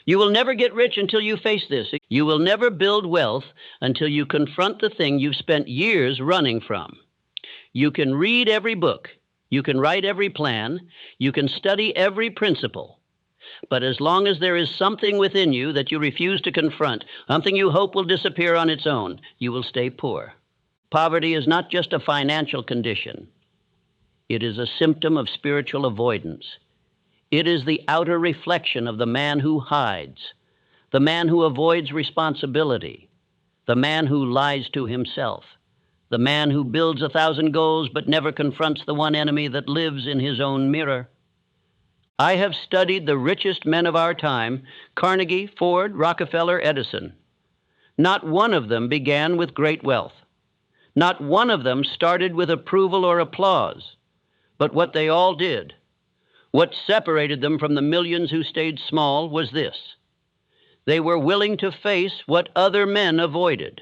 You will never get rich until you face this. You will never build wealth until you confront the thing you've spent years running from. You can read every book. You can write every plan. You can study every principle. But as long as there is something within you that you refuse to confront, something you hope will disappear on its own, you will stay poor. Poverty is not just a financial condition. It is a symptom of spiritual avoidance. It is the outer reflection of the man who hides, the man who avoids responsibility, the man who lies to himself, the man who builds 1,000 goals but never confronts the one enemy that lives in his own mirror. I have studied the richest men of our time, Carnegie, Ford, Rockefeller, Edison. Not one of them began with great wealth. Not one of them started with approval or applause. But what they all did, what separated them from the millions who stayed small, was this. They were willing to face what other men avoided.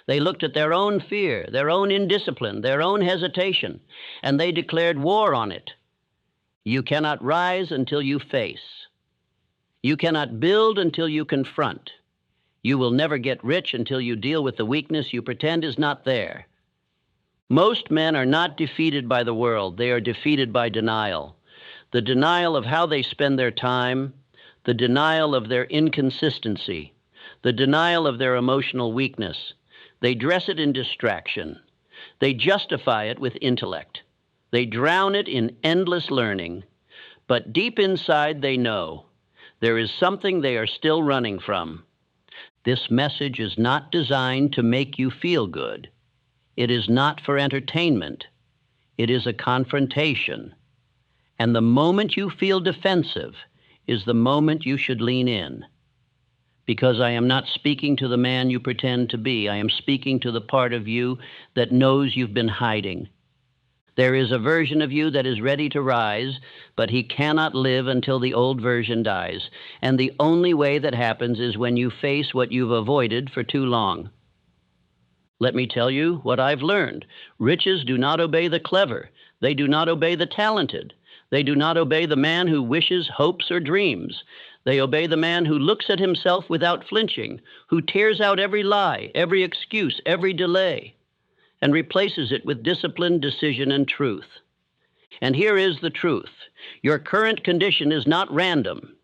They looked at their own fear, their own indiscipline, their own hesitation, and they declared war on it. You cannot rise until you face. You cannot build until you confront. You will never get rich until you deal with the weakness you pretend is not there. Most men are not defeated by the world. They are defeated by denial. The denial of how they spend their time, the denial of their inconsistency, the denial of their emotional weakness. They dress it in distraction. They justify it with intellect. They drown it in endless learning. But deep inside they know there is something they are still running from. This message is not designed to make you feel good. It is not for entertainment. It is a confrontation. And the moment you feel defensive is the moment you should lean in. Because I am not speaking to the man you pretend to be. I am speaking to the part of you that knows you've been hiding. There is a version of you that is ready to rise, but he cannot live until the old version dies. And the only way that happens is when you face what you've avoided for too long. Let me tell you what I've learned. Riches do not obey the clever. They do not obey the talented. They do not obey the man who wishes, hopes, or dreams. They obey the man who looks at himself without flinching, who tears out every lie, every excuse, every delay, and replaces it with discipline, decision, and truth. And here is the truth. Your current condition is not random.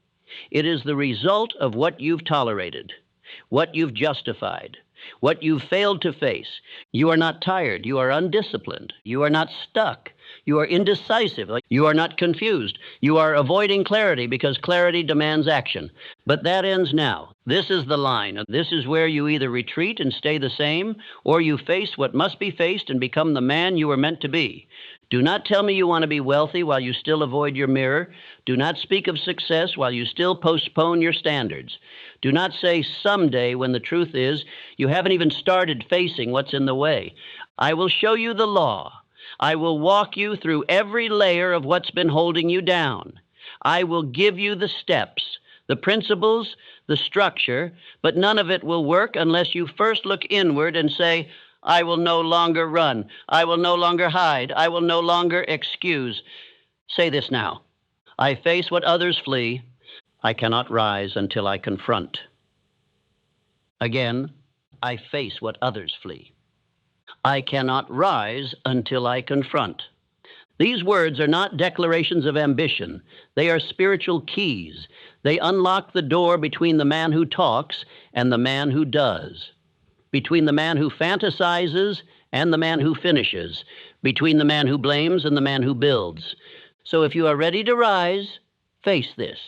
It is the result of what you've tolerated, what you've justified, what you've failed to face. You are not tired. You are undisciplined. You are not stuck. You are indecisive. You are not confused. You are avoiding clarity because clarity demands action. But that ends now. This is the line. This is where you either retreat and stay the same, or you face what must be faced and become the man you were meant to be. Do not tell me you want to be wealthy while you still avoid your mirror. Do not speak of success while you still postpone your standards. Do not say someday when the truth is you haven't even started facing what's in the way. I will show you the law. I will walk you through every layer of what's been holding you down. I will give you the steps, the principles, the structure, but none of it will work unless you first look inward and say, I will no longer run. I will no longer hide. I will no longer excuse. Say this now. I face what others flee. I cannot rise until I confront. Again, I face what others flee. I cannot rise until I confront. These words are not declarations of ambition. They are spiritual keys. They unlock the door between the man who talks and the man who does, between the man who fantasizes and the man who finishes, between the man who blames and the man who builds. So if you are ready to rise, face this,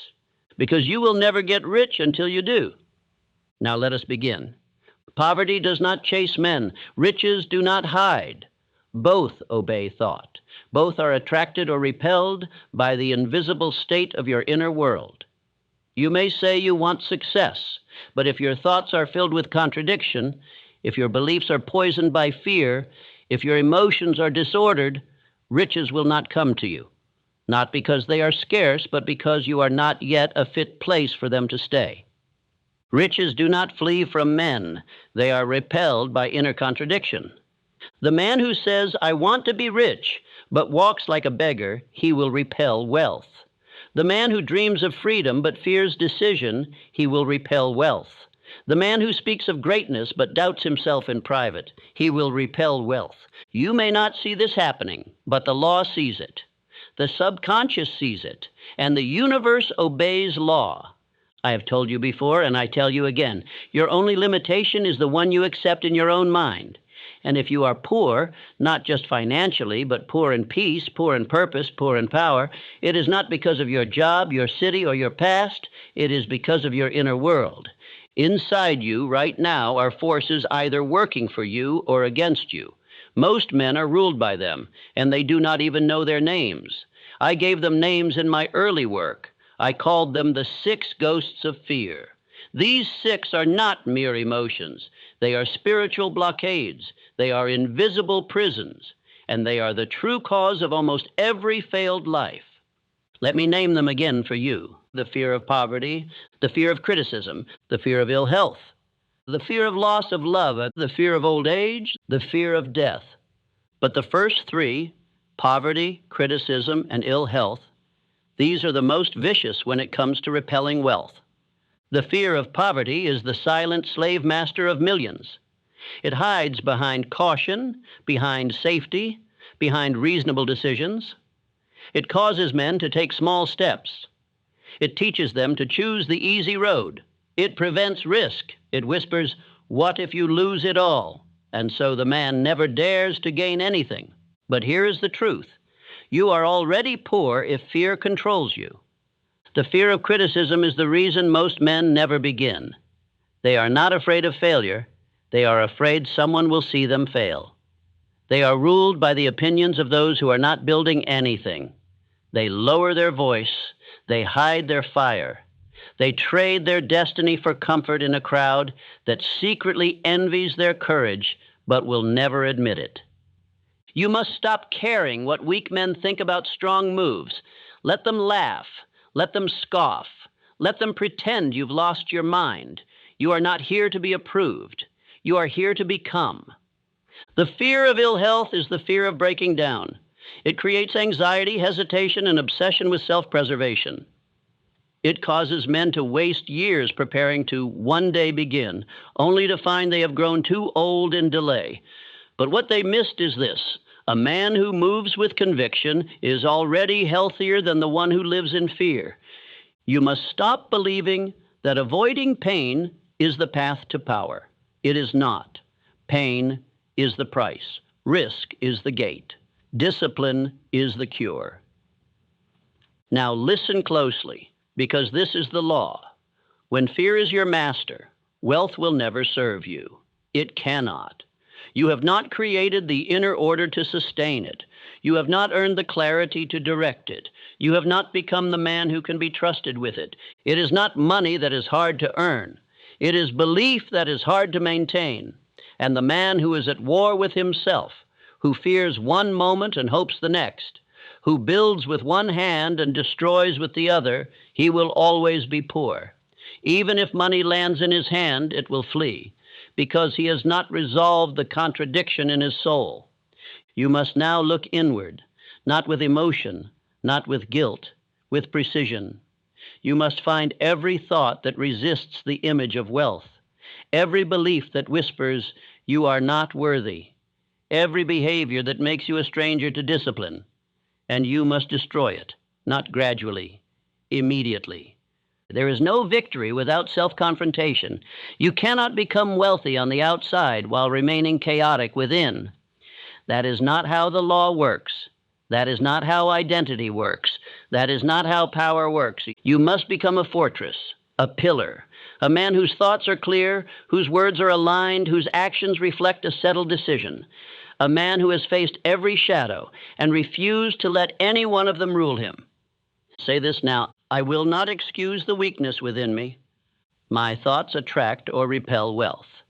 because you will never get rich until you do. Now let us begin. Poverty does not chase men. Riches do not hide. Both obey thought. Both are attracted or repelled by the invisible state of your inner world. You may say you want success, but if your thoughts are filled with contradiction, if your beliefs are poisoned by fear, if your emotions are disordered, riches will not come to you. Not because they are scarce, but because you are not yet a fit place for them to stay. Riches do not flee from men. They are repelled by inner contradiction. The man who says, I want to be rich, but walks like a beggar, he will repel wealth. The man who dreams of freedom but fears decision, he will repel wealth. The man who speaks of greatness but doubts himself in private, he will repel wealth. You may not see this happening, but the law sees it. The subconscious sees it, and the universe obeys law. I have told you before, and I tell you again, your only limitation is the one you accept in your own mind. And if you are poor, not just financially, but poor in peace, poor in purpose, poor in power, it is not because of your job, your city, or your past. It is because of your inner world. Inside you, right now, are forces either working for you or against you. Most men are ruled by them, and they do not even know their names. I gave them names in my early work. I called them the 6 ghosts of fear. These 6 are not mere emotions. They are spiritual blockades. They are invisible prisons, and they are the true cause of almost every failed life. Let me name them again for you. The fear of poverty, the fear of criticism, the fear of ill health, the fear of loss of love, the fear of old age, the fear of death. But the first 3, poverty, criticism, and ill health, these are the most vicious when it comes to repelling wealth. The fear of poverty is the silent slave master of millions. It hides behind caution, behind safety, behind reasonable decisions. It causes men to take small steps. It teaches them to choose the easy road. It prevents risk. It whispers, "What if you lose it all?" And so the man never dares to gain anything. But here is the truth. You are already poor if fear controls you. The fear of criticism is the reason most men never begin. They are not afraid of failure. They are afraid someone will see them fail. They are ruled by the opinions of those who are not building anything. They lower their voice. They hide their fire. They trade their destiny for comfort in a crowd that secretly envies their courage but will never admit it. You must stop caring what weak men think about strong moves. Let them laugh. Let them scoff. Let them pretend you've lost your mind. You are not here to be approved. You are here to become. The fear of ill health is the fear of breaking down. It creates anxiety, hesitation, and obsession with self-preservation. It causes men to waste years preparing to one day begin, only to find they have grown too old in delay. But what they missed is this: a man who moves with conviction is already healthier than the one who lives in fear. You must stop believing that avoiding pain is the path to power. It is not. Pain is the price. Risk is the gate. Discipline is the cure. Now listen closely, because this is the law. When fear is your master, wealth will never serve you. It cannot. You have not created the inner order to sustain it. You have not earned the clarity to direct it. You have not become the man who can be trusted with it. It is not money that is hard to earn. It is belief that is hard to maintain. And the man who is at war with himself, who fears one moment and hopes the next, who builds with one hand and destroys with the other, he will always be poor. Even if money lands in his hand, it will flee, because he has not resolved the contradiction in his soul. You must now look inward, not with emotion, not with guilt, with precision. You must find every thought that resists the image of wealth, every belief that whispers, "You are not worthy," every behavior that makes you a stranger to discipline, and you must destroy it, not gradually, immediately. There is no victory without self-confrontation. You cannot become wealthy on the outside while remaining chaotic within. That is not how the law works. That is not how identity works. That is not how power works. You must become a fortress, a pillar, a man whose thoughts are clear, whose words are aligned, whose actions reflect a settled decision, a man who has faced every shadow and refused to let any one of them rule him. Say this now: I will not excuse the weakness within me. My thoughts attract or repel wealth.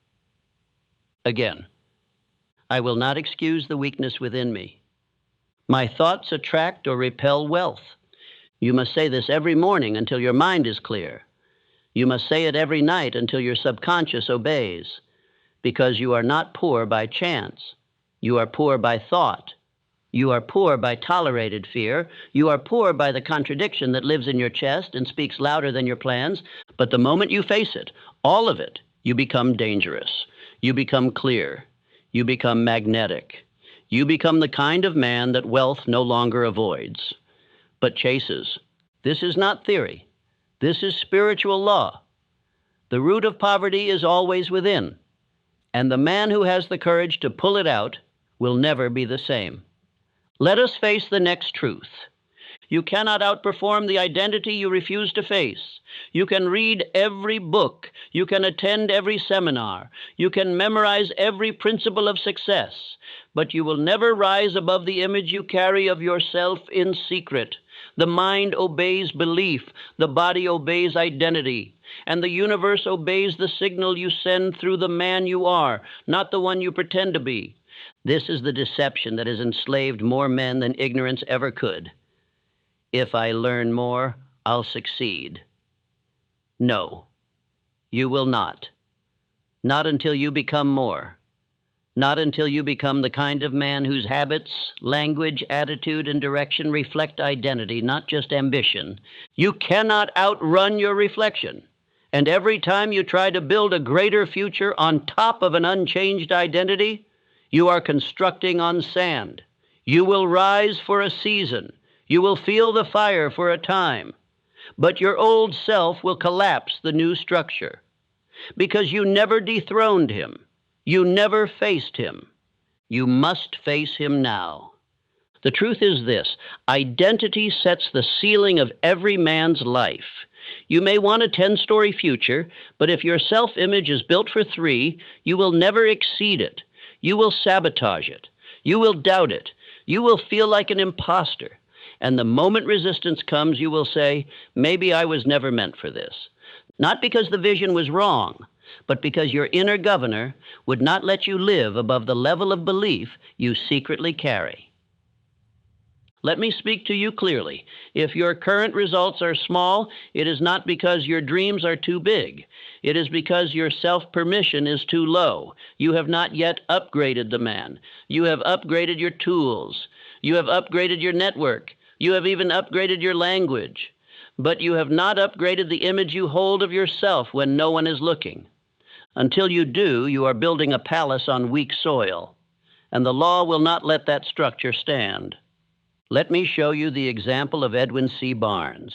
Again, I will not excuse the weakness within me. My thoughts attract or repel wealth. You must say this every morning until your mind is clear. You must say it every night until your subconscious obeys, because you are not poor by chance. You are poor by thought. You are poor by tolerated fear. You are poor by the contradiction that lives in your chest and speaks louder than your plans. But the moment you face it, all of it, you become dangerous. You become clear. You become magnetic. You become the kind of man that wealth no longer avoids, but chases. This is not theory. This is spiritual law. The root of poverty is always within, and the man who has the courage to pull it out will never be the same. Let us face the next truth. You cannot outperform the identity you refuse to face. You can read every book. You can attend every seminar. You can memorize every principle of success. But you will never rise above the image you carry of yourself in secret. The mind obeys belief. The body obeys identity. And the universe obeys the signal you send through the man you are, not the one you pretend to be. This is the deception that has enslaved more men than ignorance ever could. If I learn more, I'll succeed. No, you will not. Not until you become more. Not until you become the kind of man whose habits, language, attitude, and direction reflect identity, not just ambition. You cannot outrun your reflection. And every time you try to build a greater future on top of an unchanged identity, you are constructing on sand. You will rise for a season. You will feel the fire for a time. But your old self will collapse the new structure. Because you never dethroned him. You never faced him. You must face him now. The truth is this: identity sets the ceiling of every man's life. You may want a 10-story future, but if your self-image is built for 3, you will never exceed it. You will sabotage it. You will doubt it. You will feel like an imposter. And the moment resistance comes, you will say, maybe I was never meant for this. Not because the vision was wrong, but because your inner governor would not let you live above the level of belief you secretly carry. Let me speak to you clearly. If your current results are small, it is not because your dreams are too big. It is because your self-permission is too low. You have not yet upgraded the man. You have upgraded your tools. You have upgraded your network. You have even upgraded your language. But you have not upgraded the image you hold of yourself when no one is looking. Until you do, you are building a palace on weak soil, and the law will not let that structure stand. Let me show you the example of Edwin C. Barnes,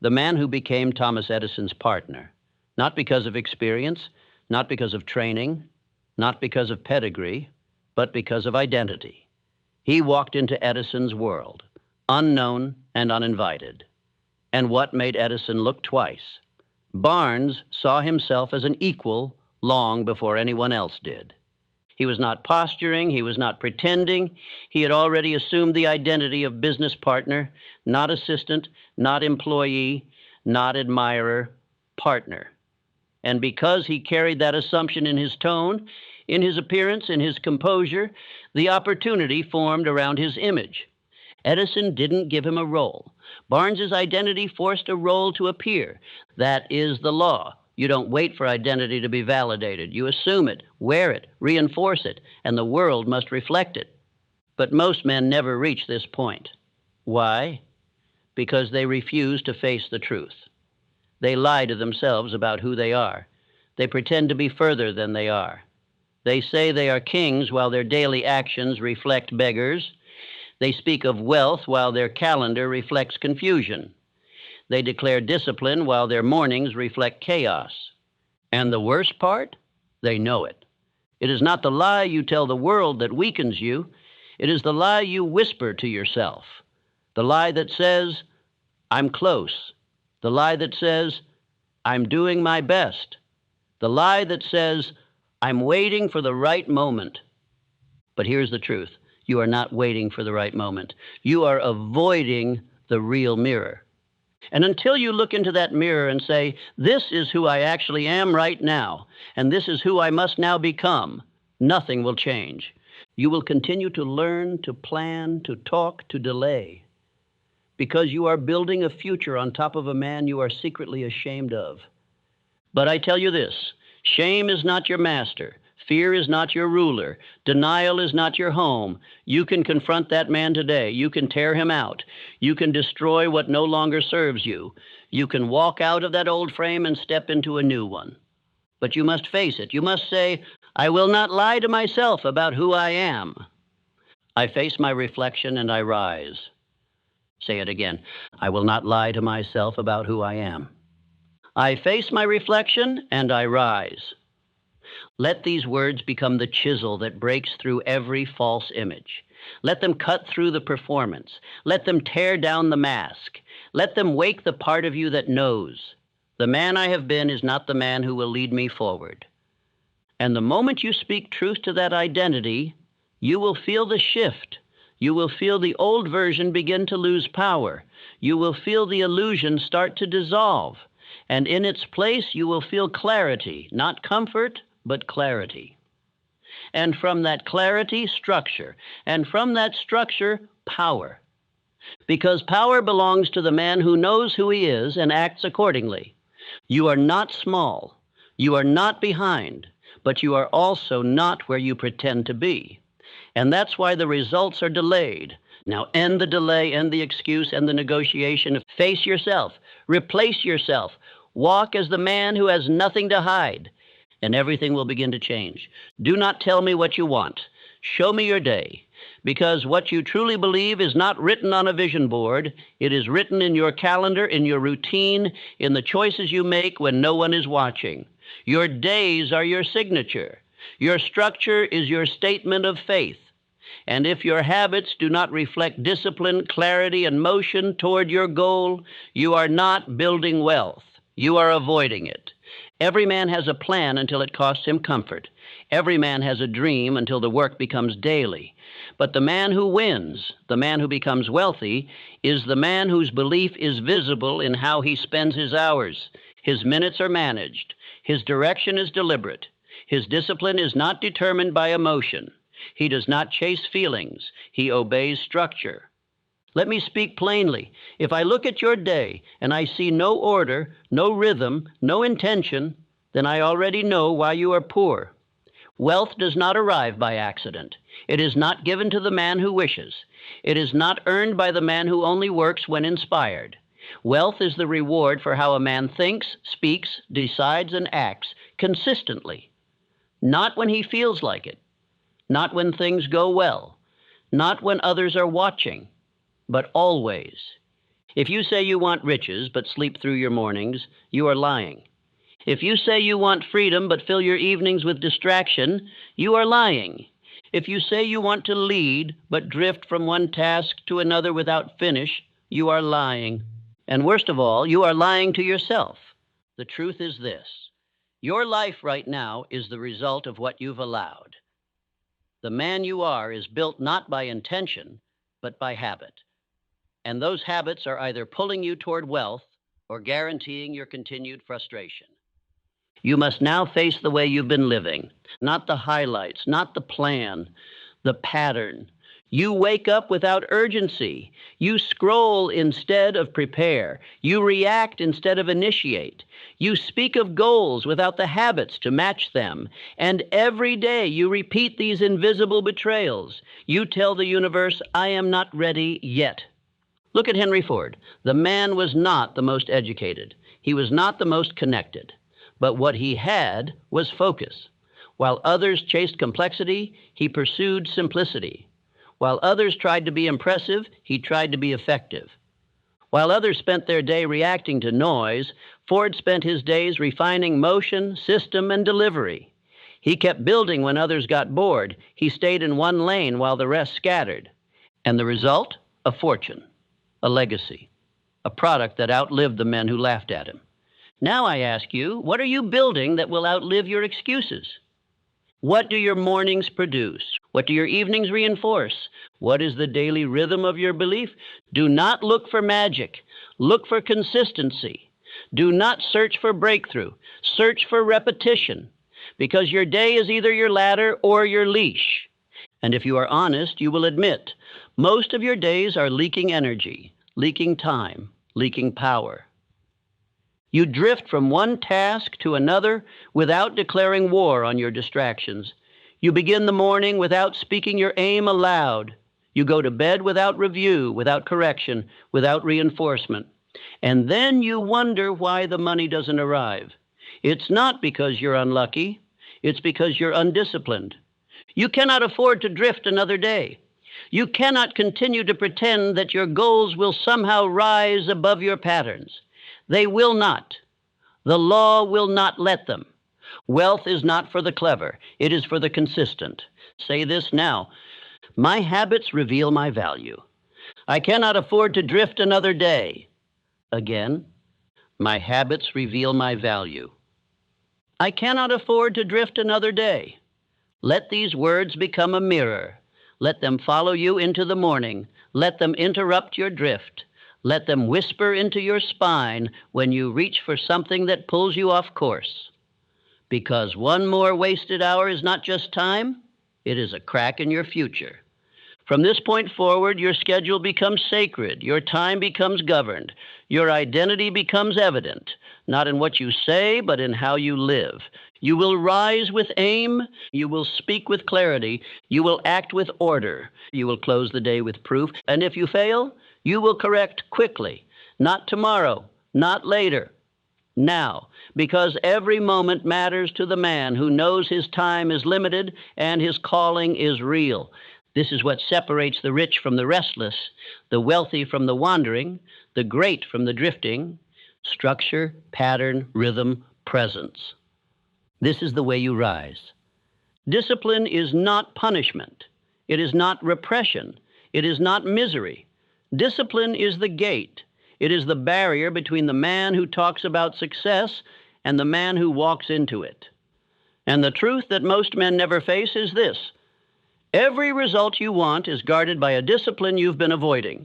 the man who became Thomas Edison's partner, not because of experience, not because of training, not because of pedigree, but because of identity. He walked into Edison's world, unknown and uninvited. And what made Edison look twice? Barnes saw himself as an equal long before anyone else did. He was not posturing, he was not pretending. He had already assumed the identity of business partner, not assistant, not employee, not admirer, partner. And because he carried that assumption in his tone, in his appearance, in his composure, the opportunity formed around his image. Edison didn't give him a role. Barnes's identity forced a role to appear. That is the law. You don't wait for identity to be validated. You assume it, wear it, reinforce it, and the world must reflect it. But most men never reach this point. Why? Because they refuse to face the truth. They lie to themselves about who they are. They pretend to be further than they are. They say they are kings while their daily actions reflect beggars. They speak of wealth while their calendar reflects confusion. They declare discipline while their mornings reflect chaos. And the worst part? They know it. It is not the lie you tell the world that weakens you. It is the lie you whisper to yourself. The lie that says, I'm close. The lie that says, I'm doing my best. The lie that says, I'm waiting for the right moment. But here's the truth. You are not waiting for the right moment. You are avoiding the real mirror. And until you look into that mirror and say, this is who I actually am right now, and this is who I must now become, nothing will change. You will continue to learn, to plan, to talk, to delay, because you are building a future on top of a man you are secretly ashamed of. But I tell you this, shame is not your master. Fear is not your ruler. Denial is not your home. You can confront that man today. You can tear him out. You can destroy what no longer serves you. You can walk out of that old frame and step into a new one. But you must face it. You must say, I will not lie to myself about who I am. I face my reflection and I rise. Say it again. I will not lie to myself about who I am. I face my reflection and I rise. Let these words become the chisel that breaks through every false image. Let them cut through the performance. Let them tear down the mask. Let them wake the part of you that knows. The man I have been is not the man who will lead me forward. And the moment you speak truth to that identity, you will feel the shift. You will feel the old version begin to lose power. You will feel the illusion start to dissolve. And in its place, you will feel clarity, not comfort, but clarity. And from that clarity, structure. And from that structure, power. Because power belongs to the man who knows who he is and acts accordingly. You are not small. You are not behind. But you are also not where you pretend to be. And that's why the results are delayed. Now end the delay, end the excuse, end the negotiation. Face yourself. Replace yourself. Walk as the man who has nothing to hide. And everything will begin to change. Do not tell me what you want. Show me your day. Because what you truly believe is not written on a vision board. It is written in your calendar, in your routine, in the choices you make when no one is watching. Your days are your signature. Your structure is your statement of faith. And if your habits do not reflect discipline, clarity, and motion toward your goal, you are not building wealth. You are avoiding it. Every man has a plan until it costs him comfort. Every man has a dream until the work becomes daily. But the man who wins, the man who becomes wealthy, is the man whose belief is visible in how he spends his hours. His minutes are managed. His direction is deliberate. His discipline is not determined by emotion. He does not chase feelings. He obeys structure. Let me speak plainly. If I look at your day and I see no order, no rhythm, no intention, then I already know why you are poor. Wealth does not arrive by accident. It is not given to the man who wishes. It is not earned by the man who only works when inspired. Wealth is the reward for how a man thinks, speaks, decides, and acts consistently. Not when he feels like it. Not when things go well. Not when others are watching. But always. If you say you want riches but sleep through your mornings, you are lying. If you say you want freedom but fill your evenings with distraction, you are lying. If you say you want to lead but drift from one task to another without finish, you are lying. And worst of all, you are lying to yourself. The truth is this. Your life right now is the result of what you've allowed. The man you are is built not by intention, but by habit. And those habits are either pulling you toward wealth or guaranteeing your continued frustration. You must now face the way you've been living, not the highlights, not the plan, the pattern. You wake up without urgency. You scroll instead of prepare. You react instead of initiate. You speak of goals without the habits to match them. And every day you repeat these invisible betrayals. You tell the universe, I am not ready yet. Look at Henry Ford. The man was not the most educated. He was not the most connected. But what he had was focus. While others chased complexity, he pursued simplicity. While others tried to be impressive, he tried to be effective. While others spent their day reacting to noise, Ford spent his days refining motion, system, and delivery. He kept building when others got bored. He stayed in one lane while the rest scattered. And the result? A fortune, a legacy, a product that outlived the men who laughed at him. Now I ask you, what are you building that will outlive your excuses? What do your mornings produce? What do your evenings reinforce? What is the daily rhythm of your belief? Do not look for magic. Look for consistency. Do not search for breakthrough. Search for repetition. Because your day is either your ladder or your leash. And if you are honest, you will admit, most of your days are leaking energy, leaking time, leaking power. You drift from one task to another without declaring war on your distractions. You begin the morning without speaking your aim aloud. You go to bed without review, without correction, without reinforcement. And then you wonder why the money doesn't arrive. It's not because you're unlucky. It's because you're undisciplined. You cannot afford to drift another day. You cannot continue to pretend that your goals will somehow rise above your patterns. They will not. The law will not let them. Wealth is not for the clever. It is for the consistent. Say this now. My habits reveal my value. I cannot afford to drift another day. Again, my habits reveal my value. I cannot afford to drift another day. Let these words become a mirror. Let them follow you into the morning. Let them interrupt your drift. Let them whisper into your spine when you reach for something that pulls you off course. Because one more wasted hour is not just time, it is a crack in your future. From this point forward, your schedule becomes sacred. Your time becomes governed. Your identity becomes evident, not in what you say, but in how you live. You will rise with aim. You will speak with clarity. You will act with order. You will close the day with proof. And if you fail, you will correct quickly. Not tomorrow, not later. Now, because every moment matters to the man who knows his time is limited and his calling is real. This is what separates the rich from the restless, the wealthy from the wandering, the great from the drifting. Structure, pattern, rhythm, presence. This is the way you rise. Discipline is not punishment. It is not repression. It is not misery. Discipline is the gate. It is the barrier between the man who talks about success and the man who walks into it. And the truth that most men never face is this. Every result you want is guarded by a discipline you've been avoiding.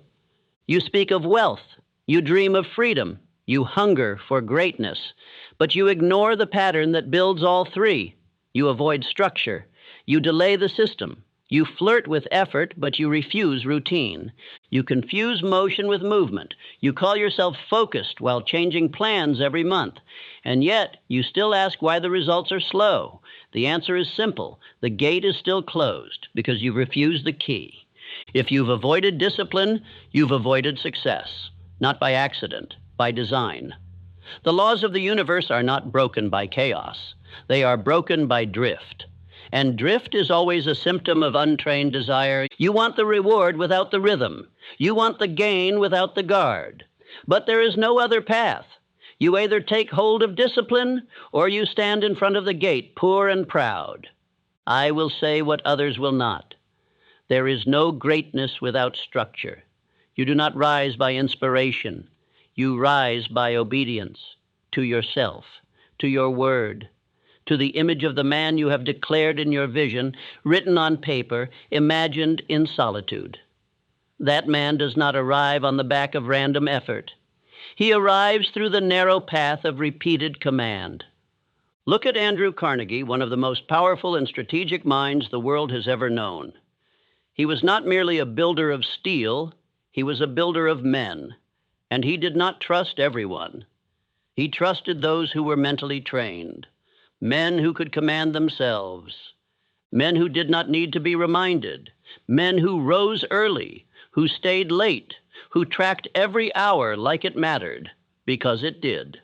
You speak of wealth. You dream of freedom. You hunger for greatness. But you ignore the pattern that builds all three. You avoid structure. You delay the system. You flirt with effort, but you refuse routine. You confuse motion with movement. You call yourself focused while changing plans every month. And yet, you still ask why the results are slow. The answer is simple. The gate is still closed because you've refused the key. If you've avoided discipline, you've avoided success. Not by accident, by design. The laws of the universe are not broken by chaos. They are broken by drift. And drift is always a symptom of untrained desire. You want the reward without the rhythm. You want the gain without the guard. But there is no other path. You either take hold of discipline or you stand in front of the gate, poor and proud. I will say what others will not. There is no greatness without structure. You do not rise by inspiration. You rise by obedience to yourself, to your word, to the image of the man you have declared in your vision, written on paper, imagined in solitude. That man does not arrive on the back of random effort. He arrives through the narrow path of repeated command. Look at Andrew Carnegie, one of the most powerful and strategic minds the world has ever known. He was not merely a builder of steel, he was a builder of men, and he did not trust everyone. He trusted those who were mentally trained. Men who could command themselves, men who did not need to be reminded, men who rose early, who stayed late, who tracked every hour like it mattered, because it did.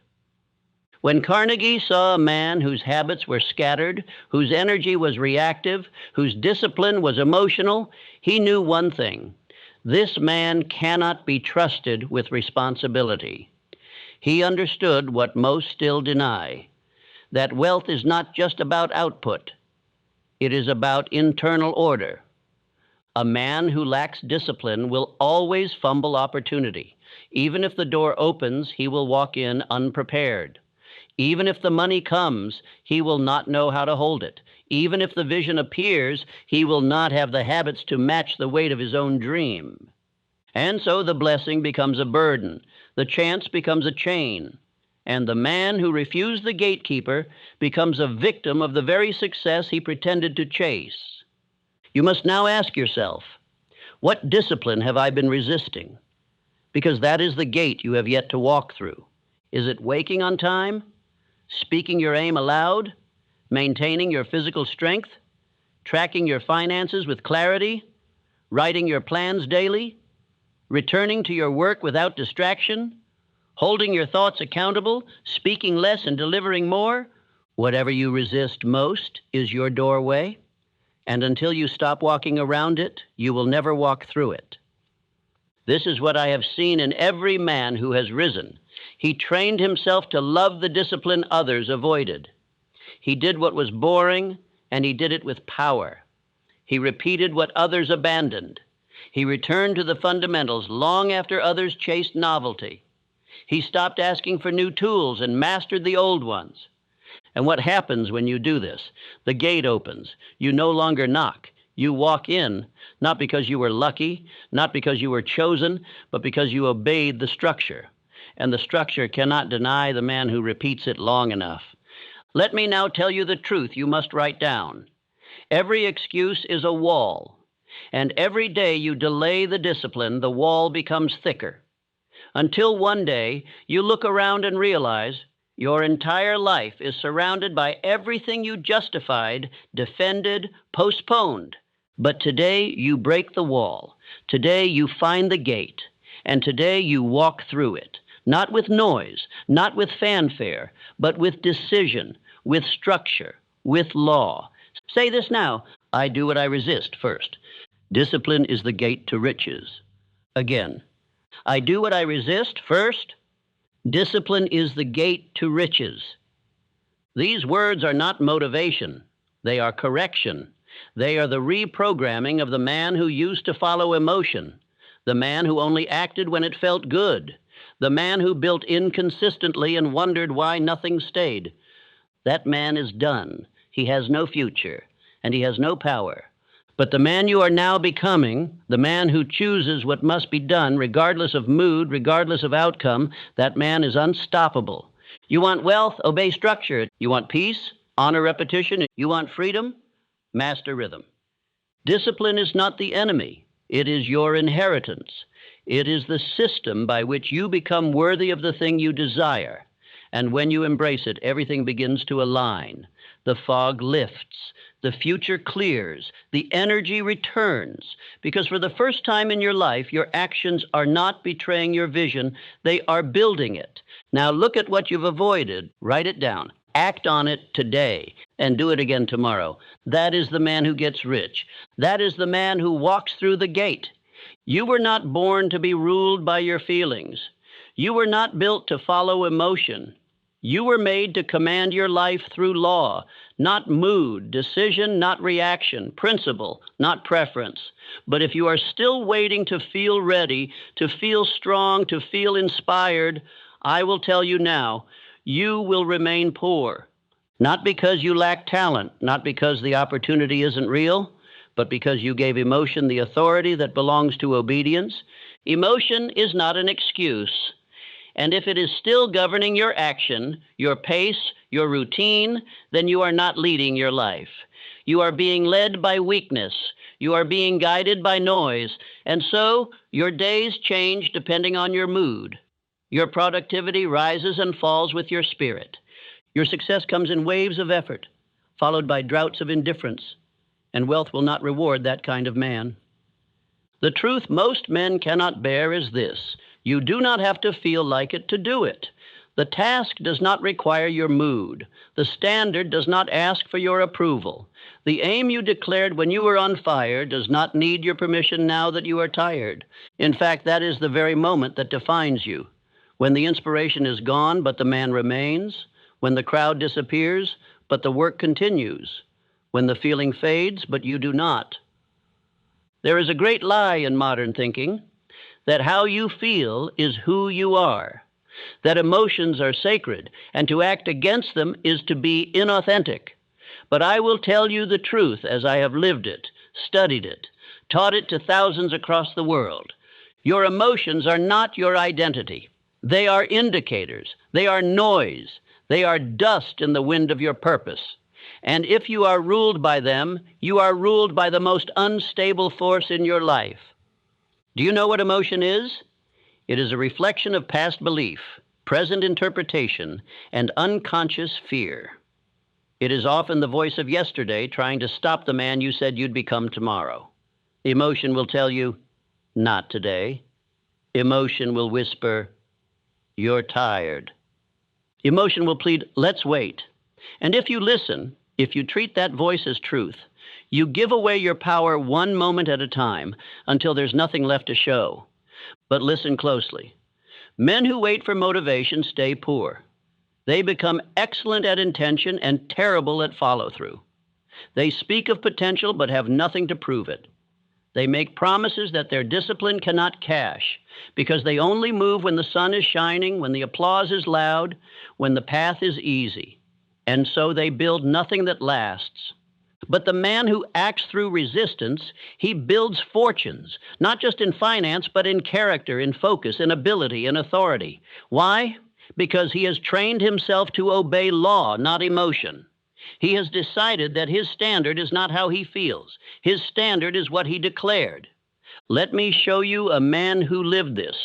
When Carnegie saw a man whose habits were scattered, whose energy was reactive, whose discipline was emotional, he knew one thing. This man cannot be trusted with responsibility. He understood what most still deny. That wealth is not just about output. It is about internal order. A man who lacks discipline will always fumble opportunity. Even if the door opens, he will walk in unprepared. Even if the money comes, he will not know how to hold it. Even if the vision appears, he will not have the habits to match the weight of his own dream. And so the blessing becomes a burden. The chance becomes a chain. And the man who refused the gatekeeper becomes a victim of the very success he pretended to chase. You must now ask yourself, what discipline have I been resisting? Because that is the gate you have yet to walk through. Is it waking on time? Speaking your aim aloud? Maintaining your physical strength? Tracking your finances with clarity? Writing your plans daily? Returning to your work without distraction? Holding your thoughts accountable? Speaking less and delivering more? Whatever you resist most is your doorway, and until you stop walking around it, you will never walk through it. This is what I have seen in every man who has risen. He trained himself to love the discipline others avoided. He did what was boring, and he did it with power. He repeated what others abandoned. He returned to the fundamentals long after others chased novelty. He stopped asking for new tools and mastered the old ones. And what happens when you do this? The gate opens. You no longer knock. You walk in, not because you were lucky, not because you were chosen, but because you obeyed the structure. And the structure cannot deny the man who repeats it long enough. Let me now tell you the truth you must write down. Every excuse is a wall, and every day you delay the discipline, the wall becomes thicker. Until one day you look around and realize your entire life is surrounded by everything you justified, defended, postponed. But today you break the wall. Today you find the gate. And today you walk through it. Not with noise, not with fanfare, but with decision, with structure, with law. Say this now. I do what I resist first. Discipline is the gate to riches. Again. I do what I resist first. Discipline is the gate to riches. These words are not motivation. They are correction. They are the reprogramming of the man who used to follow emotion, the man who only acted when it felt good, the man who built inconsistently and wondered why nothing stayed. That man is done. He has no future, and he has no power. But the man you are now becoming, the man who chooses what must be done, regardless of mood, regardless of outcome, that man is unstoppable. You want wealth? Obey structure. You want peace? Honor repetition. You want freedom? Master rhythm. Discipline is not the enemy. It is your inheritance. It is the system by which you become worthy of the thing you desire. And when you embrace it, everything begins to align. The fog lifts. The future clears. The energy returns. Because for the first time in your life, your actions are not betraying your vision. They are building it. Now look at what you've avoided. Write it down. Act on it today and do it again tomorrow. That is the man who gets rich. That is the man who walks through the gate. You were not born to be ruled by your feelings. You were not built to follow emotion. You were made to command your life through law, not mood, decision, not reaction, principle, not preference. But if you are still waiting to feel ready, to feel strong, to feel inspired, I will tell you now, you will remain poor. Not because you lack talent, not because the opportunity isn't real, but because you gave emotion the authority that belongs to obedience. Emotion is not an excuse. And if it is still governing your action, your pace, your routine, then you are not leading your life. You are being led by weakness. You are being guided by noise. And so your days change depending on your mood. Your productivity rises and falls with your spirit. Your success comes in waves of effort, followed by droughts of indifference. And wealth will not reward that kind of man. The truth most men cannot bear is this. You do not have to feel like it to do it. The task does not require your mood. The standard does not ask for your approval. The aim you declared when you were on fire does not need your permission now that you are tired. In fact, that is the very moment that defines you. When the inspiration is gone, but the man remains. When the crowd disappears, but the work continues. When the feeling fades, but you do not. There is a great lie in modern thinking, that how you feel is who you are, that emotions are sacred, and to act against them is to be inauthentic. But I will tell you the truth as I have lived it, studied it, taught it to thousands across the world. Your emotions are not your identity. They are indicators. They are noise. They are dust in the wind of your purpose. And if you are ruled by them, you are ruled by the most unstable force in your life. Do you know what emotion is? It is a reflection of past belief. present interpretation, and unconscious fear. It is often the voice of yesterday trying to stop the man you said you'd become tomorrow. Emotion will tell you, not today. Emotion will whisper, you're tired. Emotion will plead, let's wait. And if you listen, if you treat that voice as truth, you give away your power one moment at a time until there's nothing left to show. But listen closely. Men who wait for motivation stay poor. They become excellent at intention and terrible at follow-through. They speak of potential but have nothing to prove it. They make promises that their discipline cannot cash because they only move when the sun is shining, when the applause is loud, when the path is easy. And so they build nothing that lasts. But the man who acts through resistance, he builds fortunes, not just in finance, but in character, in focus, in ability, in authority. Why? Because he has trained himself to obey law, not emotion. He has decided that his standard is not how he feels. His standard is what he declared. Let me show you a man who lived this,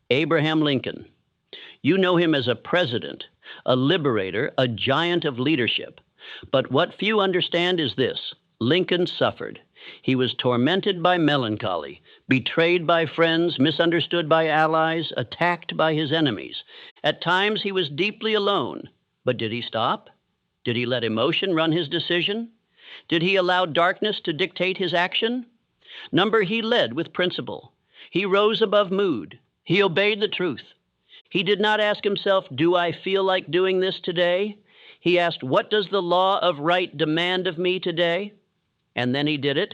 Abraham Lincoln. You know him as a president, a liberator, a giant of leadership. But what few understand is this: Lincoln suffered. He was tormented by melancholy, betrayed by friends, misunderstood by allies, attacked by his enemies. At times he was deeply alone. But did he stop? Did he let emotion run his decision? Did he allow darkness to dictate his action? He led with principle. He rose above mood. He obeyed the truth. He did not ask himself, do I feel like doing this today? He asked, what does the law of right demand of me today? And then he did it.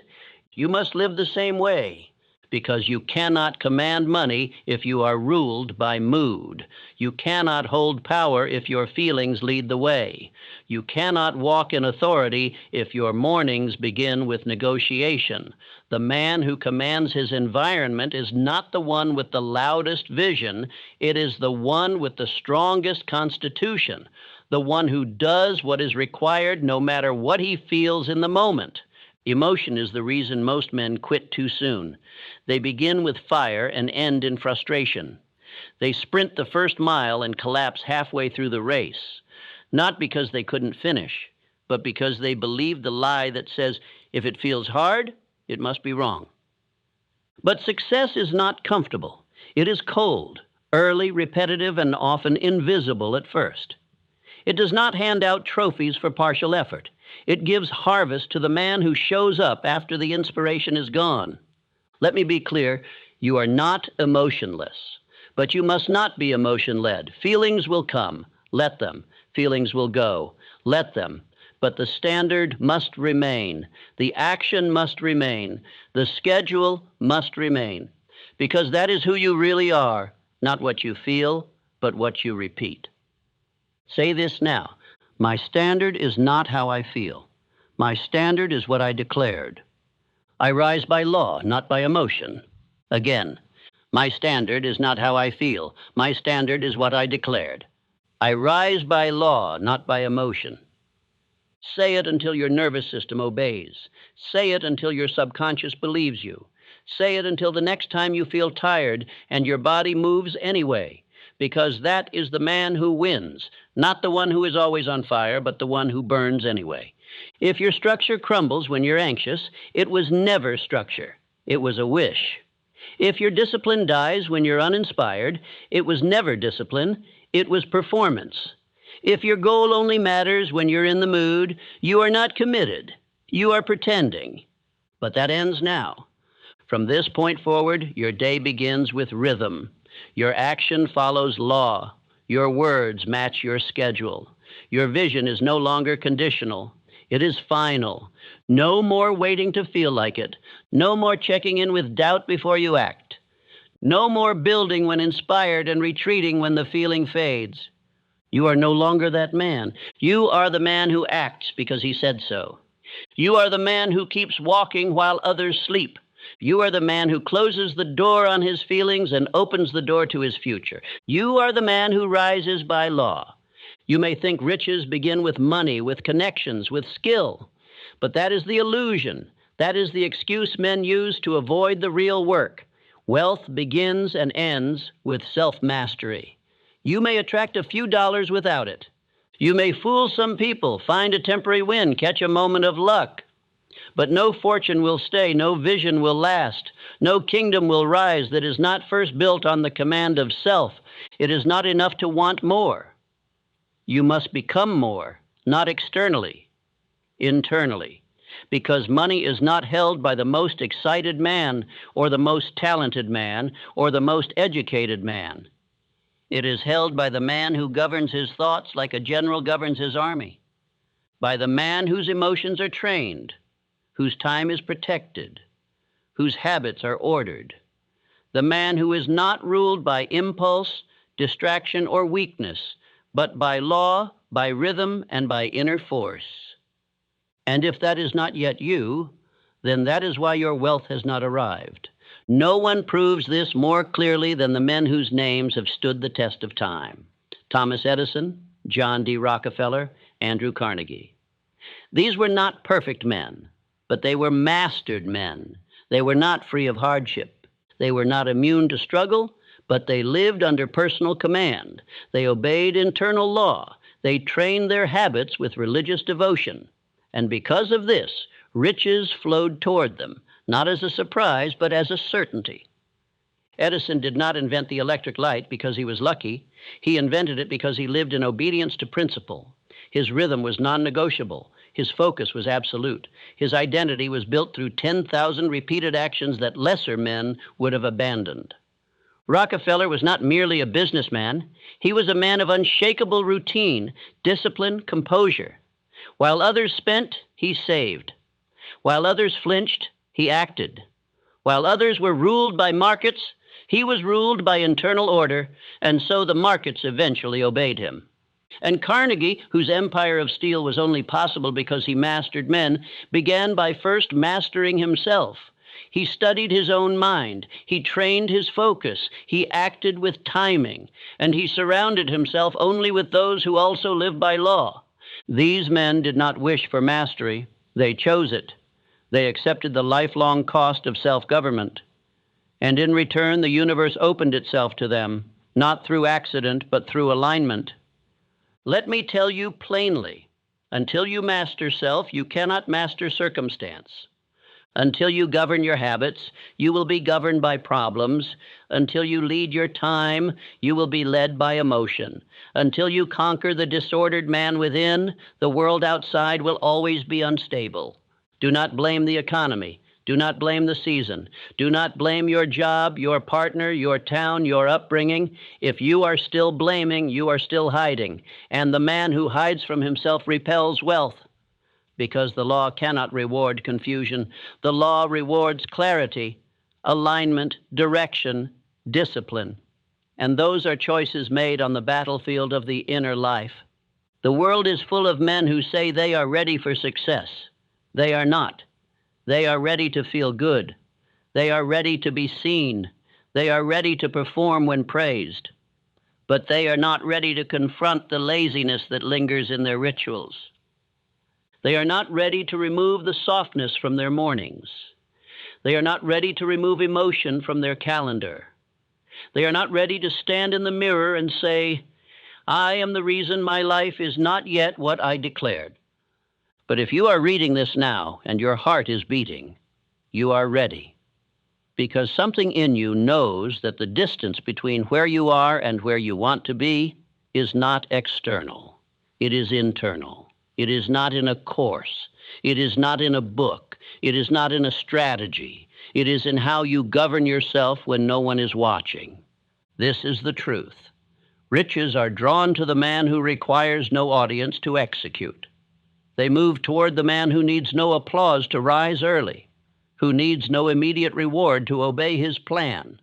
You must live the same way, because you cannot command money if you are ruled by mood. You cannot hold power if your feelings lead the way. You cannot walk in authority if your mornings begin with negotiation. The man who commands his environment is not the one with the loudest vision. It is the one with the strongest constitution, the one who does what is required no matter what he feels in the moment. Emotion is the reason most men quit too soon. They begin with fire and end in frustration. They sprint the first mile and collapse halfway through the race, not because they couldn't finish, but because they believe the lie that says, if it feels hard, it must be wrong. But success is not comfortable. It is cold, early, repetitive, and often invisible at first. It does not hand out trophies for partial effort. It gives harvest to the man who shows up after the inspiration is gone. Let me be clear, you are not emotionless, but you must not be emotion-led. Feelings will come, let them. Feelings will go, let them. But the standard must remain. The action must remain. The schedule must remain. Because that is who you really are, not what you feel, but what you repeat. Say this now. My standard is not how I feel. My standard is what I declared. I rise by law, not by emotion. Again, my standard is not how I feel. My standard is what I declared. I rise by law, not by emotion. Say it until your nervous system obeys. Say it until your subconscious believes you. Say it until the next time you feel tired and your body moves anyway, because that is the man who wins, not the one who is always on fire, but the one who burns anyway. If your structure crumbles when you're anxious, it was never structure. It was a wish. If your discipline dies when you're uninspired, it was never discipline. It was performance. If your goal only matters when you're in the mood, you are not committed. You are pretending. But that ends now. From this point forward, your day begins with rhythm. Your action follows law. Your words match your schedule. Your vision is no longer conditional. It is final. No more waiting to feel like it. No more checking in with doubt before you act. No more building when inspired and retreating when the feeling fades. You are no longer that man. You are the man who acts because he said so. You are the man who keeps walking while others sleep. You are the man who closes the door on his feelings and opens the door to his future. You are the man who rises by law. You may think riches begin with money, with connections, with skill, but that is the illusion. That is the excuse men use to avoid the real work. Wealth begins and ends with self-mastery. You may attract a few dollars without it. You may fool some people, find a temporary win, catch a moment of luck. But no fortune will stay, no vision will last, no kingdom will rise that is not first built on the command of self. It is not enough to want more. You must become more, not externally, internally, because money is not held by the most excited man or the most talented man or the most educated man. It is held by the man who governs his thoughts like a general governs his army, by the man whose emotions are trained, whose time is protected, whose habits are ordered, the man who is not ruled by impulse, distraction, or weakness, but by law, by rhythm, and by inner force. And if that is not yet you, then that is why your wealth has not arrived. No one proves this more clearly than the men whose names have stood the test of time: Thomas Edison, John D. Rockefeller, Andrew Carnegie. These were not perfect men, but they were mastered men. They were not free of hardship. They were not immune to struggle, but they lived under personal command. They obeyed internal law. They trained their habits with religious devotion. And because of this, riches flowed toward them, not as a surprise, but as a certainty. Edison did not invent the electric light because he was lucky. He invented it because he lived in obedience to principle. His rhythm was non-negotiable. His focus was absolute. His identity was built through 10,000 repeated actions that lesser men would have abandoned. Rockefeller was not merely a businessman. He was a man of unshakable routine, discipline, composure. While others spent, he saved. While others flinched, he acted. While others were ruled by markets, he was ruled by internal order, and so the markets eventually obeyed him. And Carnegie, whose empire of steel was only possible because he mastered men, began by first mastering himself. He studied his own mind. He trained his focus. He acted with timing. And he surrounded himself only with those who also lived by law. These men did not wish for mastery. They chose it. They accepted the lifelong cost of self-government. And in return, the universe opened itself to them, not through accident, but through alignment. Let me tell you plainly, until you master self, you cannot master circumstance. Until you govern your habits, you will be governed by problems. Until you lead your time, you will be led by emotion. Until you conquer the disordered man within, the world outside will always be unstable. Do not blame the economy. Do not blame the season. Do not blame your job, your partner, your town, your upbringing. If you are still blaming, you are still hiding. And the man who hides from himself repels wealth, because the law cannot reward confusion. The law rewards clarity, alignment, direction, discipline. And those are choices made on the battlefield of the inner life. The world is full of men who say they are ready for success. They are not. They are ready to feel good. They are ready to be seen. They are ready to perform when praised. But they are not ready to confront the laziness that lingers in their rituals. They are not ready to remove the softness from their mornings. They are not ready to remove emotion from their calendar. They are not ready to stand in the mirror and say, "I am the reason my life is not yet what I declared." But if you are reading this now and your heart is beating, you are ready. Because something in you knows that the distance between where you are and where you want to be is not external. It is internal. It is not in a course. It is not in a book. It is not in a strategy. It is in how you govern yourself when no one is watching. This is the truth. Riches are drawn to the man who requires no audience to execute. They move toward the man who needs no applause to rise early, who needs no immediate reward to obey his plan,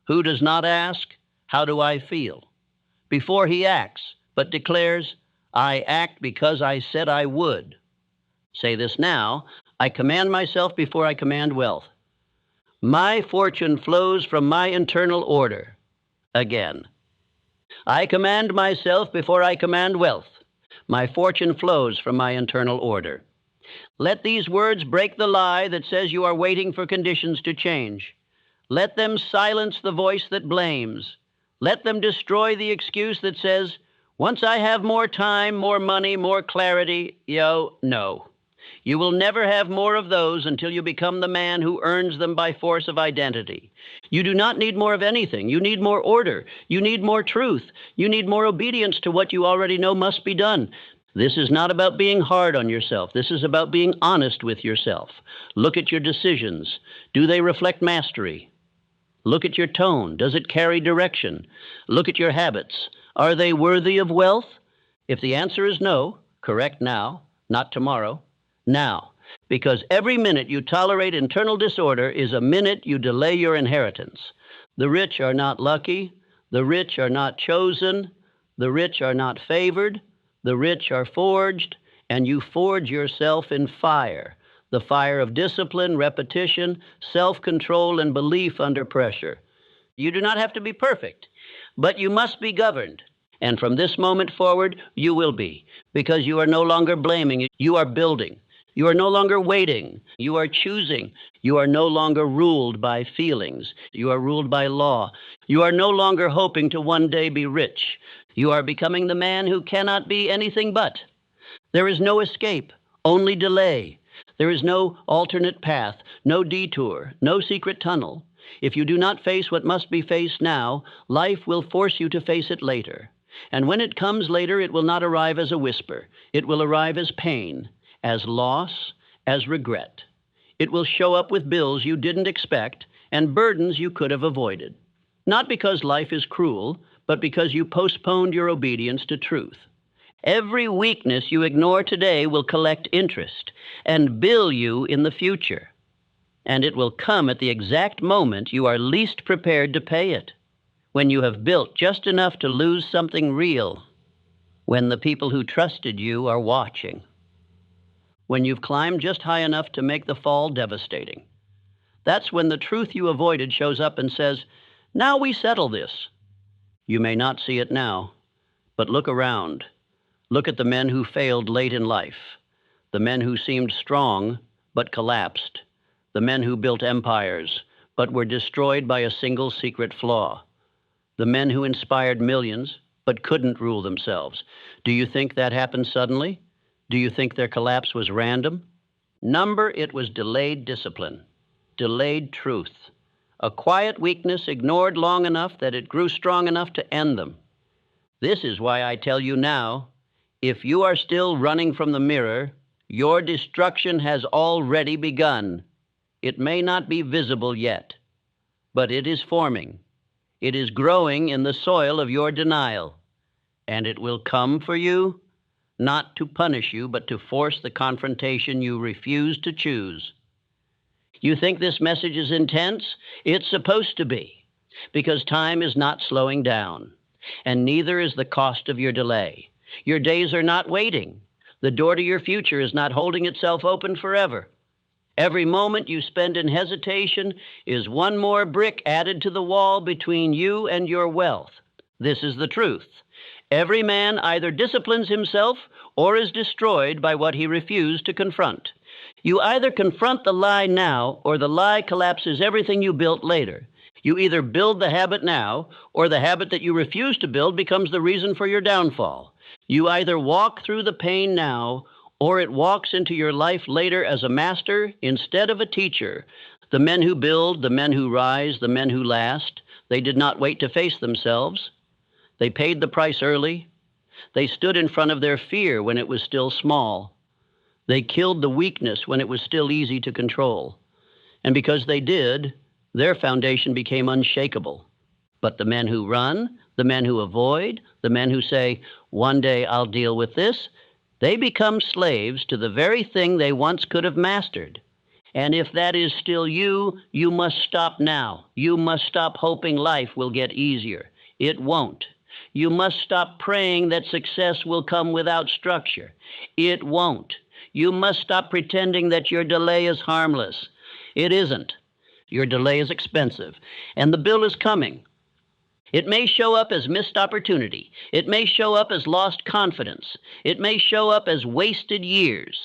who does not ask, "How do I feel?" before he acts, but declares, "I act because I said I would." Say this now: I command myself before I command wealth. My fortune flows from my internal order. Again, I command myself before I command wealth. My fortune flows from my internal order. Let these words break the lie that says you are waiting for conditions to change. Let them silence the voice that blames. Let them destroy the excuse that says, once I have more time, more money, more clarity, no. You will never have more of those until you become the man who earns them by force of identity. You do not need more of anything. You need more order. You need more truth. You need more obedience to what you already know must be done. This is not about being hard on yourself. This is about being honest with yourself. Look at your decisions. Do they reflect mastery? Look at your tone. Does it carry direction? Look at your habits. Are they worthy of wealth? If the answer is no, correct now, not tomorrow. Now, because every minute you tolerate internal disorder is a minute you delay your inheritance. The rich are not lucky. The rich are not chosen. The rich are not favored. The rich are forged, and you forge yourself in fire, the fire of discipline, repetition, self-control, and belief under pressure. You do not have to be perfect, but you must be governed. And from this moment forward, you will be, because you are no longer blaming. You are building. You are no longer waiting. You are choosing. You are no longer ruled by feelings. You are ruled by law. You are no longer hoping to one day be rich. You are becoming the man who cannot be anything but. There is no escape, only delay. There is no alternate path, no detour, no secret tunnel. If you do not face what must be faced now, life will force you to face it later. And when it comes later, it will not arrive as a whisper. It will arrive as pain, as loss, as regret. It will show up with bills you didn't expect and burdens you could have avoided. Not because life is cruel, but because you postponed your obedience to truth. Every weakness you ignore today will collect interest and bill you in the future. And it will come at the exact moment you are least prepared to pay it, when you have built just enough to lose something real, when the people who trusted you are watching, when you've climbed just high enough to make the fall devastating. That's when the truth you avoided shows up and says, now we settle this. You may not see it now, but look around. Look at the men who failed late in life, the men who seemed strong but collapsed, the men who built empires but were destroyed by a single secret flaw, the men who inspired millions but couldn't rule themselves. Do you think that happened suddenly? Do you think their collapse was random? It was delayed discipline, delayed truth. A quiet weakness ignored long enough that it grew strong enough to end them. This is why I tell you now, if you are still running from the mirror, your destruction has already begun. It may not be visible yet, but it is forming. It is growing in the soil of your denial, and it will come for you, not to punish you, but to force the confrontation you refuse to choose. You think this message is intense? It's supposed to be, because time is not slowing down, and neither is the cost of your delay. Your days are not waiting. The door to your future is not holding itself open forever. Every moment you spend in hesitation is one more brick added to the wall between you and your wealth. This is the truth. Every man either disciplines himself or is destroyed by what he refused to confront. You either confront the lie now, or the lie collapses everything you built later. You either build the habit now, or the habit that you refuse to build becomes the reason for your downfall. You either walk through the pain now, or it walks into your life later as a master instead of a teacher. The men who build, the men who rise, the men who last, they did not wait to face themselves. They paid the price early. They stood in front of their fear when it was still small. They killed the weakness when it was still easy to control. And because they did, their foundation became unshakable. But the men who run, the men who avoid, the men who say, one day I'll deal with this, they become slaves to the very thing they once could have mastered. And if that is still you, you must stop now. You must stop hoping life will get easier. It won't. You must stop praying that success will come without structure. It won't. You must stop pretending that your delay is harmless. It isn't. Your delay is expensive, and the bill is coming. It may show up as missed opportunity. It may show up as lost confidence. It may show up as wasted years.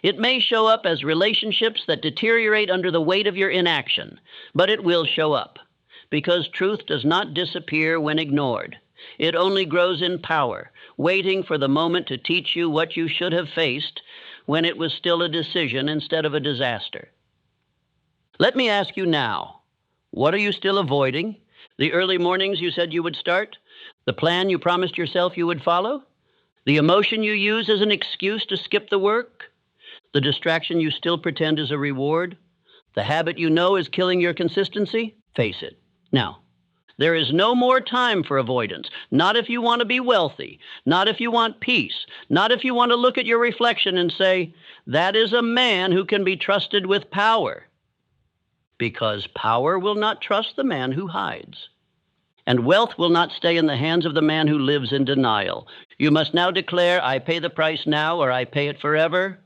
It may show up as relationships that deteriorate under the weight of your inaction, but it will show up. because truth does not disappear when ignored. It only grows in power, waiting for the moment to teach you what you should have faced when it was still a decision instead of a disaster. Let me ask you now, what are you still avoiding? The early mornings you said you would start? The plan you promised yourself you would follow? The emotion you use as an excuse to skip the work? The distraction you still pretend is a reward? The habit you know is killing your consistency? Face it. Now, there is no more time for avoidance. Not if you want to be wealthy. Not if you want peace. Not if you want to look at your reflection and say, that is a man who can be trusted with power. Because power will not trust the man who hides. And wealth will not stay in the hands of the man who lives in denial. You must now declare, I pay the price now or I pay it forever.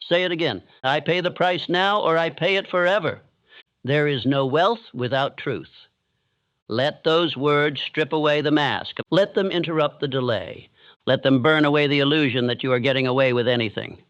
Say it again. I pay the price now or I pay it forever. There is no wealth without truth. Let those words strip away the mask. Let them interrupt the delay. Let them burn away the illusion that you are getting away with anything.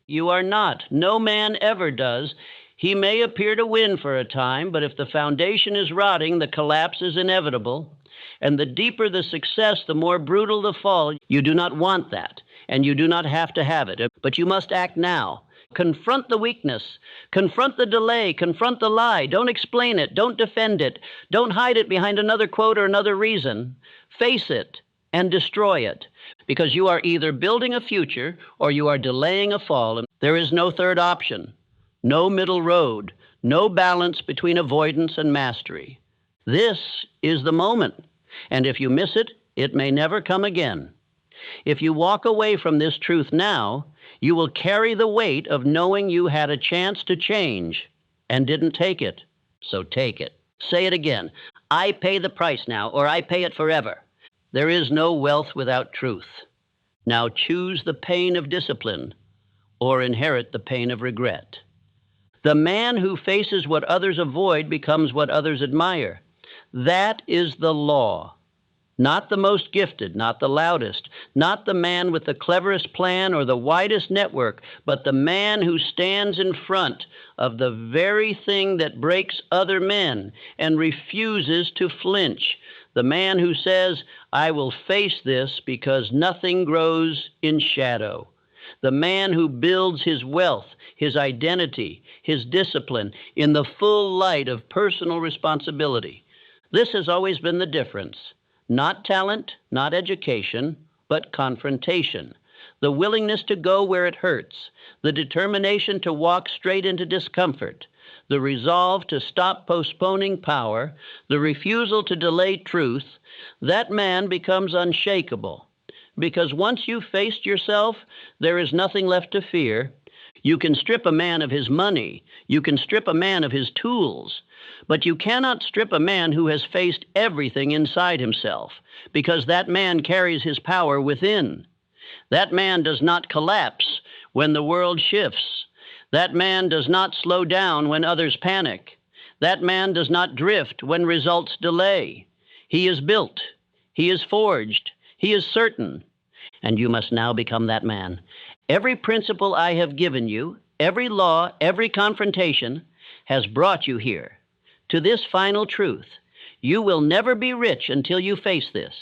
You are not. No man ever does. He may appear to win for a time, but if the foundation is rotting, the collapse is inevitable. And the deeper the success, the more brutal the fall. You do not want that, and you do not have to have it, but you must act now. Confront the weakness. Confront the delay. Confront the lie. Don't explain it. Don't defend it. Don't hide it behind another quote or another reason. Face it and destroy it, because you are either building a future or you are delaying a fall. There is no third option. No middle road, no balance between avoidance and mastery. This is the moment, and if you miss it, it may never come again. If you walk away from this truth now, you will carry the weight of knowing you had a chance to change and didn't take it. So take it. Say it again. I pay the price now, or I pay it forever. There is no wealth without truth. Now choose the pain of discipline or inherit the pain of regret. The man who faces what others avoid becomes what others admire. That is the law. Not the most gifted, not the loudest, not the man with the cleverest plan or the widest network, but the man who stands in front of the very thing that breaks other men and refuses to flinch. The man who says, I will face this because nothing grows in shadow. The man who builds his wealth, his identity, his discipline in the full light of personal responsibility. This has always been the difference. Not talent, not education, but confrontation. The willingness to go where it hurts. The determination to walk straight into discomfort. The resolve to stop postponing power. The refusal to delay truth. That man becomes unshakable. Because once you've faced yourself, there is nothing left to fear. You can strip a man of his money. You can strip a man of his tools. But you cannot strip a man who has faced everything inside himself, because that man carries his power within. That man does not collapse when the world shifts. That man does not slow down when others panic. That man does not drift when results delay. He is built. He is forged. He is certain, and you must now become that man. Every principle I have given you, every law, every confrontation has brought you here to this final truth. You will never be rich until you face this.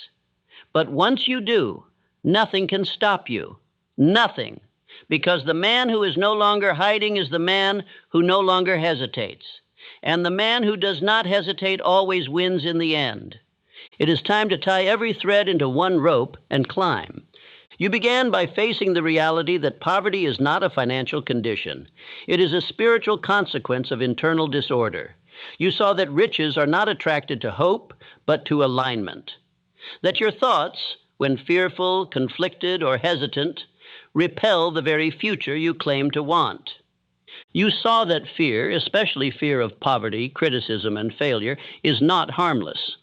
But once you do, nothing can stop you. Nothing. Because the man who is no longer hiding is the man who no longer hesitates. And the man who does not hesitate always wins in the end. It is time to tie every thread into one rope and climb. You began by facing the reality that poverty is not a financial condition. It is a spiritual consequence of internal disorder. You saw that riches are not attracted to hope, but to alignment. That your thoughts, when fearful, conflicted, or hesitant, repel the very future you claim to want. You saw that fear, especially fear of poverty, criticism, and failure, is not harmless.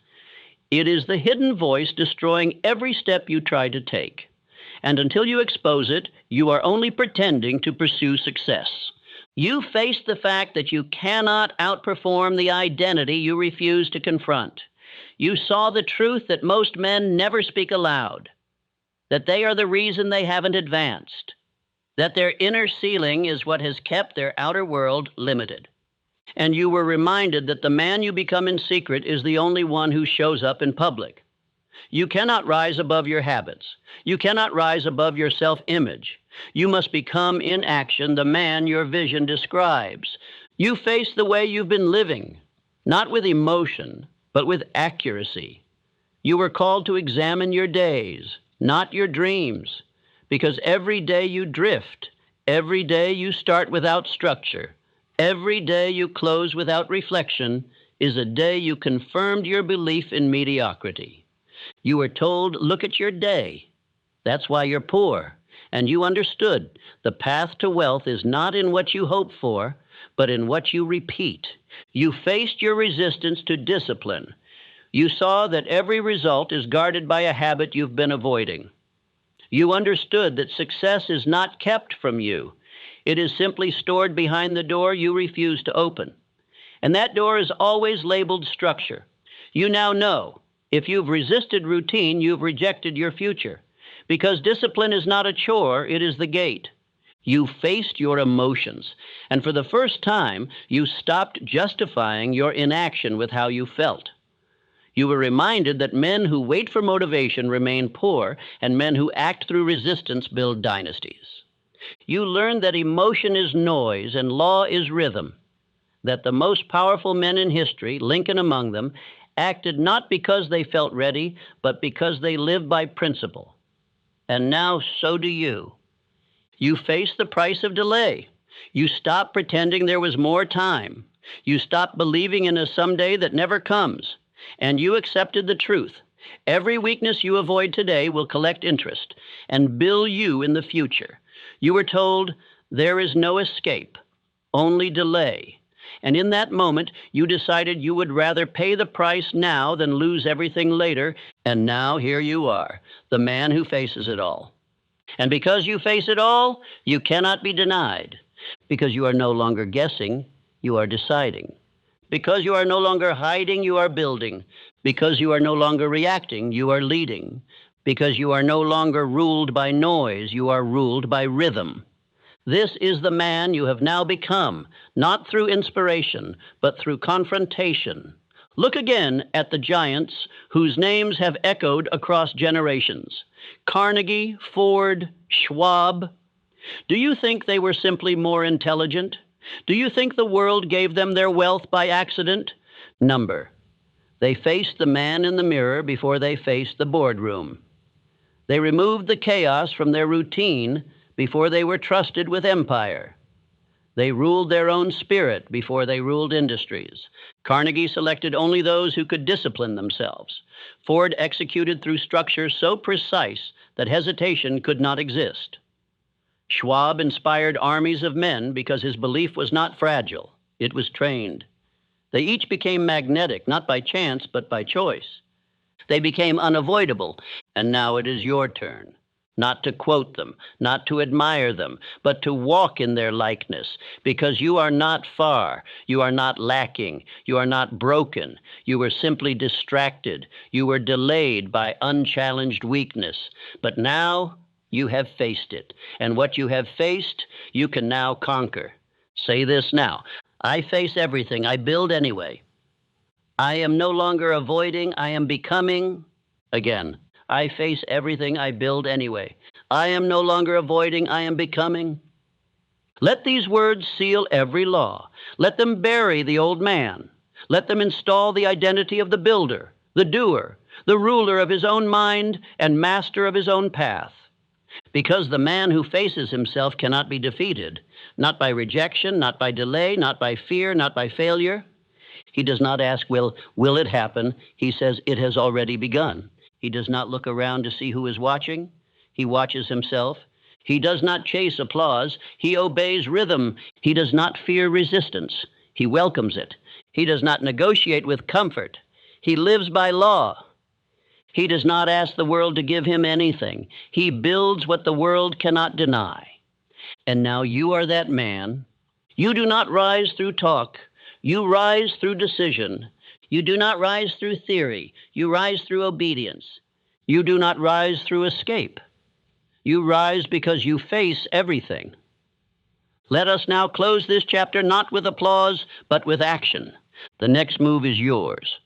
It is the hidden voice destroying every step you try to take. And until you expose it, you are only pretending to pursue success. You face the fact that you cannot outperform the identity you refuse to confront. You saw the truth that most men never speak aloud, that they are the reason they haven't advanced, that their inner ceiling is what has kept their outer world limited. And you were reminded that the man you become in secret is the only one who shows up in public. You cannot rise above your habits. You cannot rise above your self-image. You must become in action the man your vision describes. You face the way you've been living, not with emotion, but with accuracy. You were called to examine your days, not your dreams, because every day you drift, every day you start without structure, every day you close without reflection is a day you confirmed your belief in mediocrity. You were told, look at your day. That's why you're poor. And you understood the path to wealth is not in what you hope for, but in what you repeat. You faced your resistance to discipline. You saw that every result is guarded by a habit you've been avoiding. You understood that success is not kept from you. It is simply stored behind the door you refuse to open. And that door is always labeled structure. You now know, if you've resisted routine, you've rejected your future. Because discipline is not a chore, it is the gate. You faced your emotions, and for the first time, you stopped justifying your inaction with how you felt. You were reminded that men who wait for motivation remain poor, and men who act through resistance build dynasties. You learned that emotion is noise and law is rhythm, that the most powerful men in history, Lincoln among them, acted not because they felt ready, but because they lived by principle. And now so do you. You face the price of delay. You stop pretending there was more time. You stop believing in a someday that never comes. And you accepted the truth. Every weakness you avoid today will collect interest and bill you in the future. You were told there is no escape, only delay. And in that moment, you decided you would rather pay the price now than lose everything later. And now here you are, the man who faces it all. And because you face it all, you cannot be denied. Because you are no longer guessing, you are deciding. Because you are no longer hiding, you are building. Because you are no longer reacting, you are leading. Because you are no longer ruled by noise, you are ruled by rhythm. This is the man you have now become, not through inspiration, but through confrontation. Look again at the giants whose names have echoed across generations. Carnegie, Ford, Schwab. Do you think they were simply more intelligent? Do you think the world gave them their wealth by accident? Number. They faced the man in the mirror before they faced the boardroom. They removed the chaos from their routine before they were trusted with empire. They ruled their own spirit before they ruled industries. Carnegie selected only those who could discipline themselves. Ford executed through structures so precise that hesitation could not exist. Schwab inspired armies of men because his belief was not fragile, it was trained. They each became magnetic, not by chance, but by choice. They became unavoidable, and now it is your turn. Not to quote them, not to admire them, but to walk in their likeness, because you are not far, you are not lacking, you are not broken, you were simply distracted, you were delayed by unchallenged weakness. But now you have faced it, and what you have faced, you can now conquer. Say this now, I face everything, I build anyway. I am no longer avoiding, I am becoming. Again. I face everything, I build anyway. I am no longer avoiding, I am becoming. Let these words seal every law. Let them bury the old man. Let them install the identity of the builder, the doer, the ruler of his own mind and master of his own path. Because the man who faces himself cannot be defeated, not by rejection, not by delay, not by fear, not by failure. He does not ask, will it happen? He says, it has already begun. He does not look around to see who is watching. He watches himself. He does not chase applause. He obeys rhythm. He does not fear resistance. He welcomes it. He does not negotiate with comfort. He lives by law. He does not ask the world to give him anything. He builds what the world cannot deny. And now you are that man. You do not rise through talk. You rise through decision. You do not rise through theory. You rise through obedience. You do not rise through escape. You rise because you face everything. Let us now close this chapter not with applause, but with action. The next move is yours.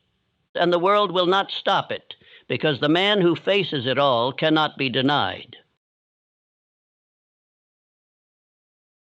And the world will not stop it, because the man who faces it all cannot be denied.